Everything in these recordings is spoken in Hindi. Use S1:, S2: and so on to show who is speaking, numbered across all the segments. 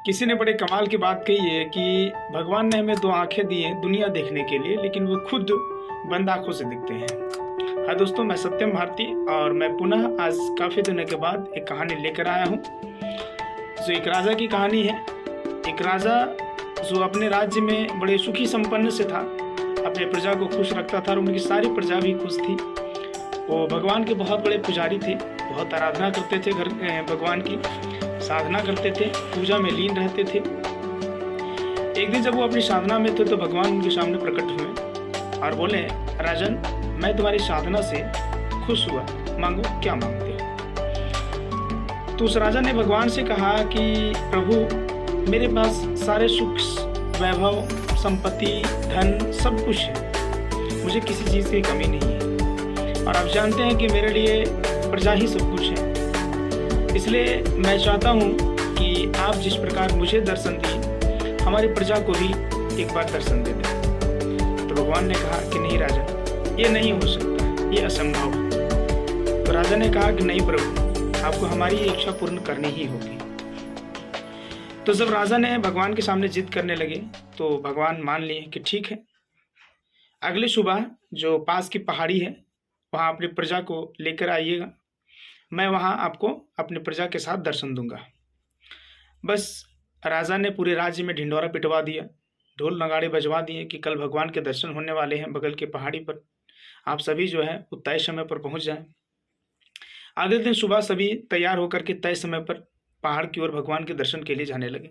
S1: किसी ने बड़े कमाल की बात कही है कि भगवान ने हमें दो आंखें दी हैं दुनिया देखने के लिए, लेकिन वो खुद बंद आंखों से दिखते हैं। हाँ दोस्तों, मैं सत्यम भारती और मैं पुनः आज काफ़ी दिनों के बाद एक कहानी लेकर आया हूँ। जो एक राजा की कहानी है। एक राजा जो अपने राज्य में बड़े सुखी संपन्न से था, अपने प्रजा को खुश रखता था और उनकी सारी प्रजा भी खुश थी। वो भगवान के बहुत बड़े पुजारी थे, बहुत आराधना करते थे, भगवान की साधना करते थे, पूजा में लीन रहते थे। एक दिन जब वो अपनी साधना में थे तो भगवान उनके सामने प्रकट हुए और बोले, राजन, मैं तुम्हारी साधना से खुश हुआ, मांगो क्या मांगते हो। तो उस राजा ने भगवान से कहा कि प्रभु, मेरे पास सारे सुख, वैभव, संपत्ति, धन सब कुछ है, मुझे किसी चीज़ की कमी नहीं है और आप जानते हैं कि मेरे लिए प्रजा ही सब कुछ है। इसलिए मैं चाहता हूँ कि आप जिस प्रकार मुझे दर्शन दिए, हमारी प्रजा को भी एक बार दर्शन दे दें। तो भगवान ने कहा कि नहीं राजा, ये नहीं हो सकता, ये असंभव है। तो राजा ने कहा कि नहीं प्रभु, आपको हमारी इच्छा पूर्ण करनी ही होगी। तो जब राजा ने भगवान के सामने जिद करने लगे तो भगवान मान लिए कि ठीक है, अगली सुबह जो पास की पहाड़ी है वहाँ अपनी प्रजा को लेकर आइएगा, मैं वहाँ आपको अपनी प्रजा के साथ दर्शन दूंगा। बस राजा ने पूरे राज्य में ढिंढोरा पिटवा दिया, ढोल नगाड़े बजवा दिए कि कल भगवान के दर्शन होने वाले हैं बगल के पहाड़ी पर, आप सभी जो है वो तय समय पर पहुँच जाएं। अगले दिन सुबह सभी तैयार होकर के तय समय पर पहाड़ की ओर भगवान के दर्शन के लिए जाने लगे।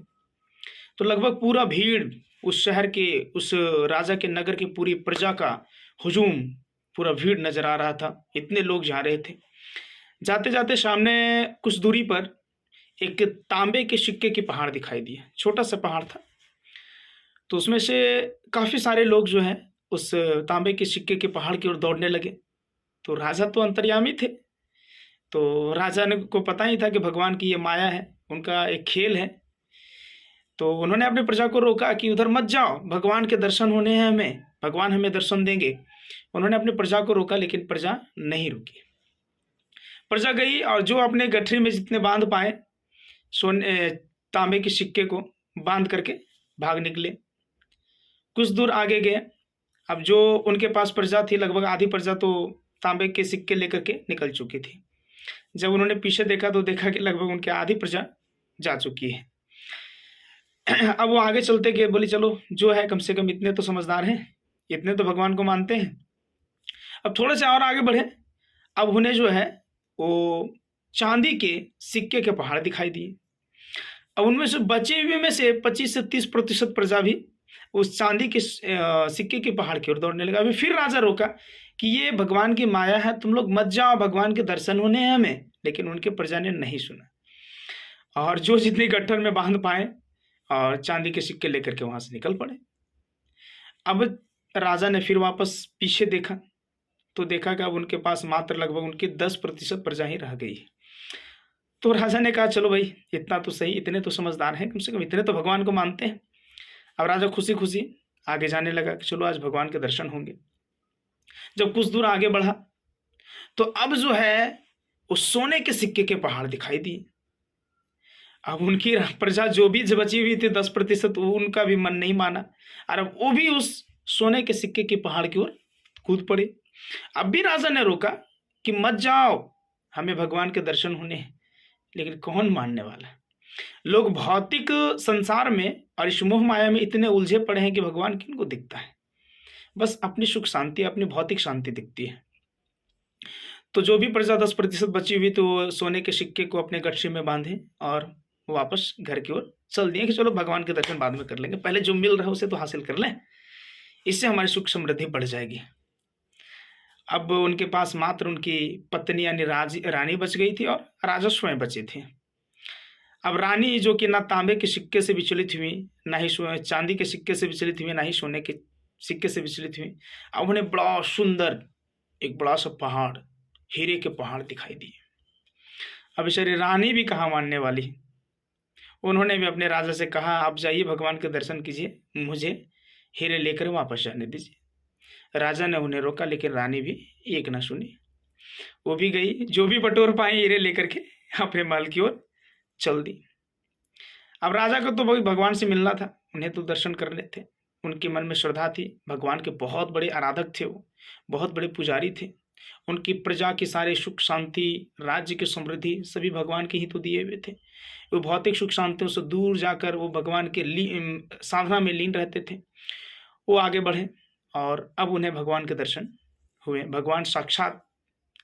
S1: तो लगभग पूरा भीड़, उस शहर के, उस राजा के नगर की पूरी प्रजा का हुजूम, पूरा भीड़ नजर आ रहा था। इतने लोग जा रहे थे। जाते जाते सामने कुछ दूरी पर एक तांबे के सिक्के की पहाड़ दिखाई दिए। छोटा सा पहाड़ था, तो उसमें से काफ़ी सारे लोग जो हैं उस तांबे के सिक्के के पहाड़ की ओर दौड़ने लगे। तो राजा तो अंतर्यामी थे, तो राजा ने को पता ही था कि भगवान की ये माया है, उनका एक खेल है। तो उन्होंने अपनी प्रजा को रोका कि उधर मत जाओ, भगवान के दर्शन होने हैं हमें, भगवान हमें दर्शन देंगे। उन्होंने अपनी प्रजा को रोका, लेकिन प्रजा नहीं रुकी। प्रजा गई और जो अपने गठरी में जितने बांध पाए सोने तांबे के सिक्के को बांध करके भाग निकले। कुछ दूर आगे गए। अब जो उनके पास प्रजा थी, लगभग आधी प्रजा तो तांबे के सिक्के लेकर के निकल चुकी थी। जब उन्होंने पीछे देखा तो देखा कि लगभग उनकी आधी प्रजा जा चुकी है। अब वो आगे चलते गए, बोली चलो जो है, कम से कम इतने तो समझदार हैं, इतने तो भगवान को मानते हैं। अब थोड़े से और आगे बढ़े। अब उन्हें जो है वो चांदी के सिक्के के पहाड़ दिखाई दिए। अब उनमें से बचे हुए में से 25 से 30% प्रजा भी उस चांदी के सिक्के के पहाड़ की ओर दौड़ने लगा। अभी फिर राजा रोका कि ये भगवान की माया है, तुम लोग मत जाओ, भगवान के दर्शन होने हैं हमें। लेकिन उनके प्रजा ने नहीं सुना और जो जितनी गट्ठर में बांध पाए और चांदी के सिक्के लेकर के वहां से निकल पड़े। अब राजा ने फिर वापस पीछे देखा तो देखा कि अब उनके पास मात्र लगभग उनकी 10% प्रजा ही रह गई। तो राजा ने कहा चलो भाई, इतना तो सही, इतने तो समझदार हैं, कम से कम इतने तो भगवान को मानते हैं। अब राजा खुशी खुशी आगे जाने लगा कि चलो आज भगवान के दर्शन होंगे। जब कुछ दूर आगे बढ़ा तो अब जो है उस सोने के सिक्के के पहाड़ दिखाई दिए। अब उनकी प्रजा जो भी बची हुई थी 10%, उनका भी मन नहीं माना और अब वो भी उस सोने के सिक्के के पहाड़ की ओर कूद पड़े। अब भी राजा ने रोका कि मत जाओ, हमें भगवान के दर्शन होने हैं। लेकिन कौन मानने वाला। लोग भौतिक संसार में और इस मोह माया में इतने उलझे पड़े हैं कि भगवान किनको दिखता है, बस अपनी सुख शांति, अपनी भौतिक शांति दिखती है। तो जो भी प्रजा 10% बची हुई तो सोने के सिक्के को अपने गठरी में बांधे और वापस घर की ओर चल दिए कि चलो भगवान के दर्शन बाद में कर लेंगे, पहले जो मिल रहा है उसे तो हासिल कर लें, इससे हमारी सुख समृद्धि बढ़ जाएगी। अब उनके पास मात्र उनकी पत्नी यानी रानी बच गई थी और राजा स्वयं बचे थे। अब रानी जो कि ना तांबे के सिक्के से विचलित हुई, ना ही चांदी के सिक्के से विचलित हुई, ना ही सोने के सिक्के से विचलित हुई। अब उन्हें बड़ा सुंदर एक बड़ा सा पहाड़, हीरे के पहाड़ दिखाई दिए। अब बेचारी रानी भी कहाँ मानने वाली। उन्होंने भी अपने राजा से कहा, आप जाइए भगवान के दर्शन कीजिए, मुझे हीरे लेकर वापस जाने दीजिए। राजा ने उन्हें रोका, लेकिन रानी भी एक ना सुनी। वो भी गई, जो भी बटोर पाए हीरे लेकर के अपने महल की ओर चल दी। अब राजा को तो वही भगवान से मिलना था, उन्हें तो दर्शन करने थे, उनके मन में श्रद्धा थी, भगवान के बहुत बड़े आराधक थे, वो बहुत बड़े पुजारी थे। उनकी प्रजा के सारे सुख शांति, राज्य की समृद्धि सभी भगवान के ही तो दिए हुए थे। वो भौतिक सुख शांतियों से दूर जाकर वो भगवान के साधना में लीन रहते थे। वो आगे बढ़े और अब उन्हें भगवान के दर्शन हुए। भगवान साक्षात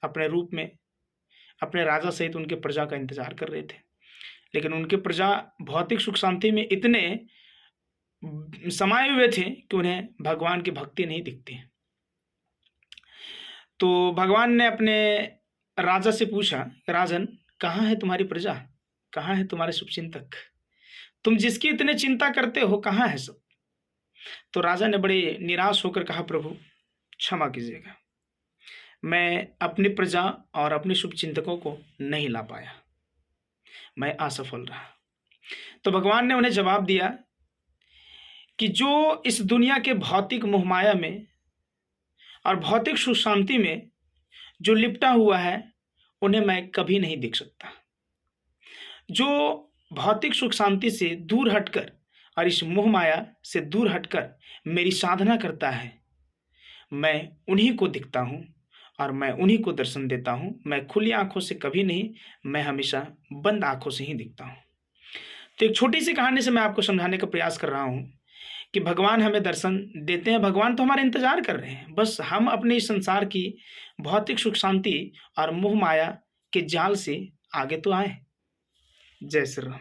S1: अपने रूप में अपने राजा सहित उनके प्रजा का इंतजार कर रहे थे, लेकिन उनके प्रजा भौतिक सुख शांति में इतने समाये हुए थे कि उन्हें भगवान की भक्ति नहीं दिखती। तो भगवान ने अपने राजा से पूछा, राजन कहाँ है तुम्हारी प्रजा, कहाँ है तुम्हारे शुभचिंतक, तुम जिसकी इतने चिंता करते हो कहाँ है सब। तो राजा ने बड़े निराश होकर कहा, प्रभु क्षमा कीजिएगा, मैं अपनी प्रजा और अपने शुभचिंतकों को नहीं ला पाया, मैं असफल रहा। तो भगवान ने उन्हें जवाब दिया कि जो इस दुनिया के भौतिक मोहमाया में और भौतिक सुख शांति में जो लिपटा हुआ है, उन्हें मैं कभी नहीं देख सकता। जो भौतिक सुख शांति से दूर हटकर और इस मोह माया से दूर हटकर मेरी साधना करता है, मैं उन्हीं को दिखता हूँ और मैं उन्हीं को दर्शन देता हूँ। मैं खुली आंखों से कभी नहीं, मैं हमेशा बंद आंखों से ही दिखता हूँ। तो एक छोटी सी कहानी से मैं आपको समझाने का प्रयास कर रहा हूँ कि भगवान हमें दर्शन देते हैं, भगवान तो हमारा इंतजार कर रहे हैं, बस हम अपने इस संसार की भौतिक सुख शांति और मोह माया के जाल से आगे तो आए। जय श्री राम।